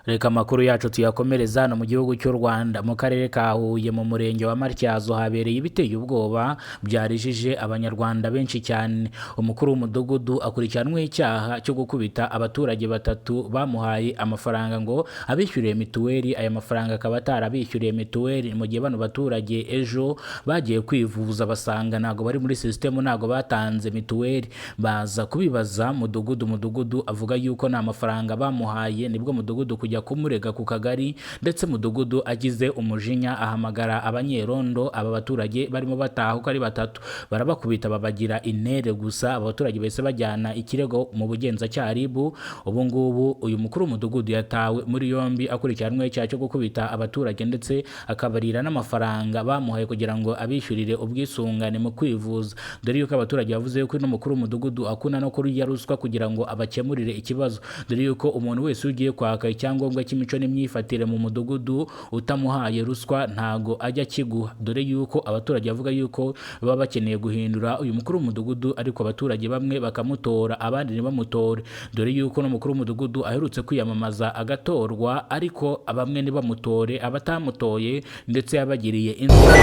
Reka amakuru yacu tuyakomereza hano mu gihugu cy'u Rwanda mu karere ka Huye mu murenge wa Matyazo habereye ibiteye ubwoba byarijije abanyarwanda benshi cyane. Umukuru w'umudugudu akurikiranweho icyaha cyo gukubita abaturage batatu bamuhaye amafaranga ngo abishyuriye mituweli. Aya mafaranga akaba atarabishyuriye mituweli mu gihe bano baturage ejo bagiye kwivuza basanga ntago bari muri system, ntago batanze mituweli. Baza kubibaza mudugudu avuga yuko nta mafaranga bamuhaye, nibwo mudugudu kujya kumurega ku kagari, ndetse mudugudu agize umujinya ahamagara abanyerondo. Aba baturage barimo bataha uko ari batatu barabakubita babagira intere gusa. Abaturage bese bajyana ikirego mu bugenzacyaha RIB. Ubu ngubu uyu mukuru w'umudugudu yatawe muri yombi akurikiranweho icyaha cyo gukubita abaturage ndetse akabarira n'amafaranga bamuhaye kugira ngo abishyurire ubwisungane mu kwivuza, dore yuko abaturage bavuze yuko uno mukuru w'umudugudu akuna no kurya ruswa kugira ngo abakemurire ikibazo, dore yuko umuntu wese ugiye kwaka icyangombwa cy'imico n'imyifatire mu mudugudu utamuhaye ruswa ntago ajya kiguha, dore yuko abaturage bavuga yuko baba bakeneye guhindura uyu mukuru w'umudugudu, ariko abaturage bamwe bakamutora abandi ntibamutore, dore yuko no mukuru w'umudugudu aherutse kwiyamamaza agatorwa, ariko bamwe ntibamutore, abatamutoye ndetse yabagiriye inzira.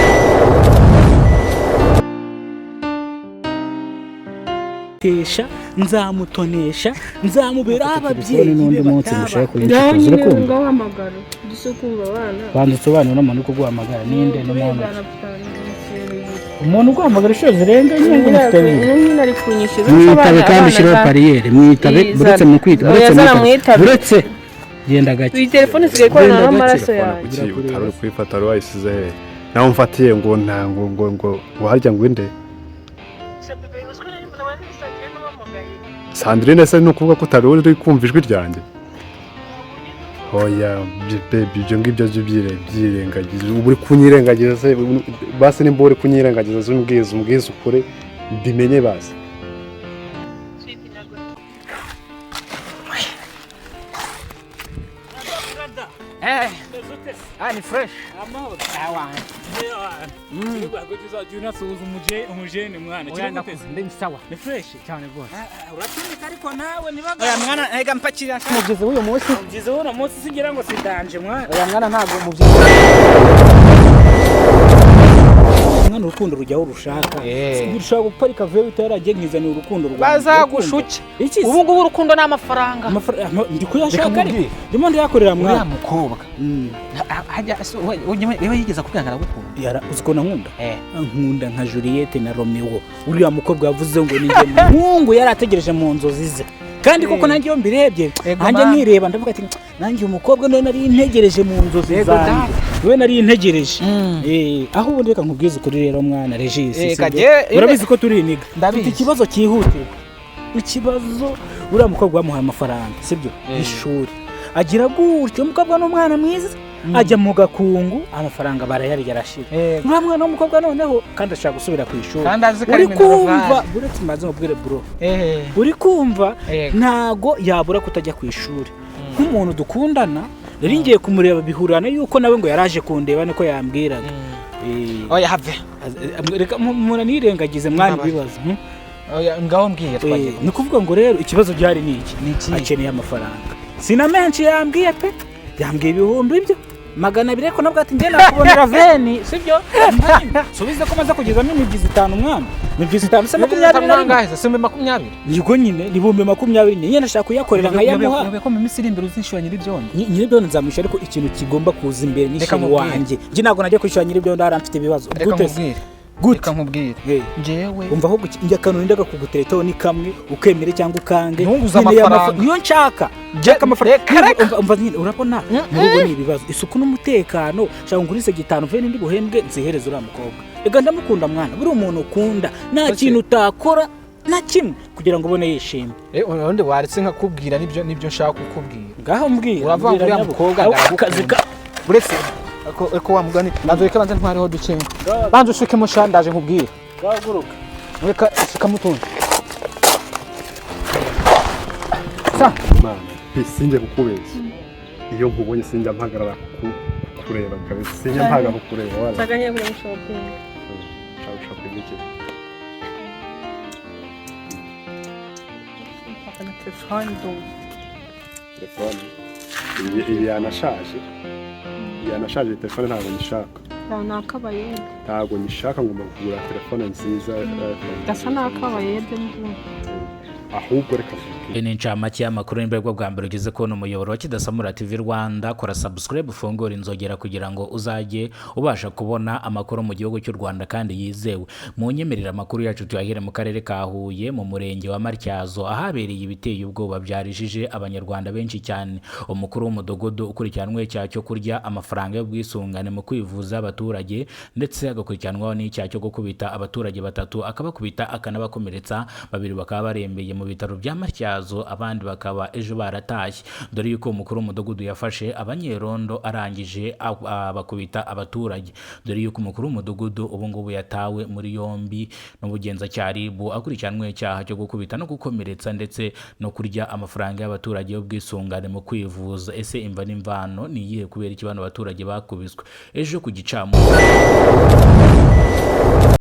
Nzamutonesha nzamubera ababyeyi n'undi munsi mushaka kuyishyikiza urukundo ngahamagara dusukumva abana banditse abana n'umuntu uko guhamagara ninde n'umuntu umuntu uguhamagara inshuro zirenga nyine nyine ari kunyishyura mwitabe kandi shiraho bariyeri mwitabe buretse mu kwita buretse genda gake iyi telefone isigaye ikorana n'amaraso yawe utari kwifata wayisize he nawe mfatiye ngo ntango harya ngo inde Sandrine se no kuvuga ko utari uri kumva ijwi ryanjye. Oya baby ibyo ngibyo byirengagiza uri kunyirengagiza se basi nimba uri kunyirengagiza zumbwiza ukore bimenye basi. Ni fresh amahoro umujene mwana cyane ndi sawa ni fresh cyane rwose uratumika ariko nawe nibaga oya mwana ega mpakira mugeze uyu munsi singira ngo sidanje mwana oya mwana ntago muvyize mwana urukundo rujyaho rushaka ushaka guparika vuye bitaragiye nkizana urukundo rwa bazagushuke ubu ngubu urukundo n'amafaranga ndi kuyashaka ari ndimo ndayakorera mwana mukobwa hajya wewe yigeza kubyangara gukunda yara uziko nkunda nkunda nka Juliette na Romeo. Uriya mukobwa yavuze ngo ninjye mungu yarategereje mu nzozi ze, kandi koko nanjye yo mbirebye nanjye nireba ndavuga ati nanjye umukobwa none nari integereje mu nzozi zanjye, we nari integereje aho ubundi reka nkubwize kuri rero mwana Regis urabizi ko turi iniga mfite ikibazo cyihute, ikibazo uriya mukobwa wamuhaye amafaranga sibyo ishuri agira gutyo, umukobwa n'umwana mwiza ajya mu gakungu amafaranga barayari yarashira uriya mwana w'umukobwa noneho kandi ashaka gusubira ku ishuri, uri kumva buretse maze mubwire bro uri kumva ntago yabura kutajya ku ishuri nk'umuntu dukundana rero ngiye kumureba bihurana yuko nawe ngo yaraje kundeba niko yambwiraga oya have reka mura nirengagize mwana ibibazo oya ngaho mbwiye twagiye ni kuvuga ngo rero ikibazo byari niki akeneye amafaranga sina menshi yambwiye pe yambwiye ibihumbi byo 200 ariko nabwo ati ngenda kubonera veni sibyo subize ko maze kugezamo imibyizi 5 mwana imibyizi 5 se 20 nangahe se 20 yego nyine nibumbe 20 nyine nashaka kuyakorera nkayamuha ko mu misiri imbere uzishura nyiribyondo nyiribyondo nzamwisha, ariko ikintu kigomba kuza imbere n'ishuri wanjye nje nago najya kwishura nyiribyondo haramfite ibibazo gute nkubwire njewe umva aho njya kanuni ndaga kuguteretaho ni kamwe ukemere cyangwa ukange ntunguza amafaranga niyo nshaka amafaranga umva nyine urabona n'ubwo ni ibibazo isuku n'umutekano cyangwa ngurise 5 veni ndi buhembwe nzihereza uriya mukobwa ega ndamukunda mwana buri umuntu ukunda nta kintu utakora na kimwe kugira ngo ubone yishimye urundi waretse nkakubwira nibyo nshaka kukubwira ngaho mbwira uravanga uriya mukobwa akazi buretse eko wa mugani nazo reka banze ntwareho dukenga banze ushuke musha ndaje nkubwire gaguruka reka shika mutunze sinjye kukubeshya iyo nkubonye sinjya mpagarara kureba kabisa sinjya mpagarara kureba wala taganya kuri shopping iki telefone telefone iyi yanashaje telefone ntabwo nyishaka ni akabayede ntabwo nyishaka ngomba kugura telefone nziza gasa n'akabayede ahubwo reka ni incamake y'amakuru n'imbego bwa mbere ugeze kubona umuyoboro wa Kidasamura TV Rwanda. Kora subscribe ufungura inzogera kugira ngo uzajye ubasha kubona amakuru mu gihugu cy'u Rwanda kandi yizewe. Mu nyemerera amakuru yacu tuyahire mu karere ka Huye mu murenge wa Matyazo ahabereye ibiteye ubwoba byarijije abanyarwanda benshi cyane. Umukuru w'umudugudu ukurikiranwe icyaha cyo kurya amafaranga y'ubwisungane mu kwivuza abaturage ndetse agakurikiranwaho n'icyaha cyo gukubita abaturage batatu akabakubita akanabakomeretsa, babiri bakaba barembeye mu bitaro bya Matyazo abandi bakaba ejo baratashye, dore yuko umukuru w'umudugudu yafashe abanyerondo arangije bakubita abaturage, dore yuko umukuru w'umudugudu ubu ngubu yatawe muri yombi n'ubugenzacyaha RIB akurikiranwe icyaha cyo gukubita no gukomeretsa ndetse no kurya amafaranga y'abaturage y'ubwisungane mu kwivuza. Ese imva n'imvano ni iyihe kubera iki bano baturage bakubiswe ejo ku gicamunsi?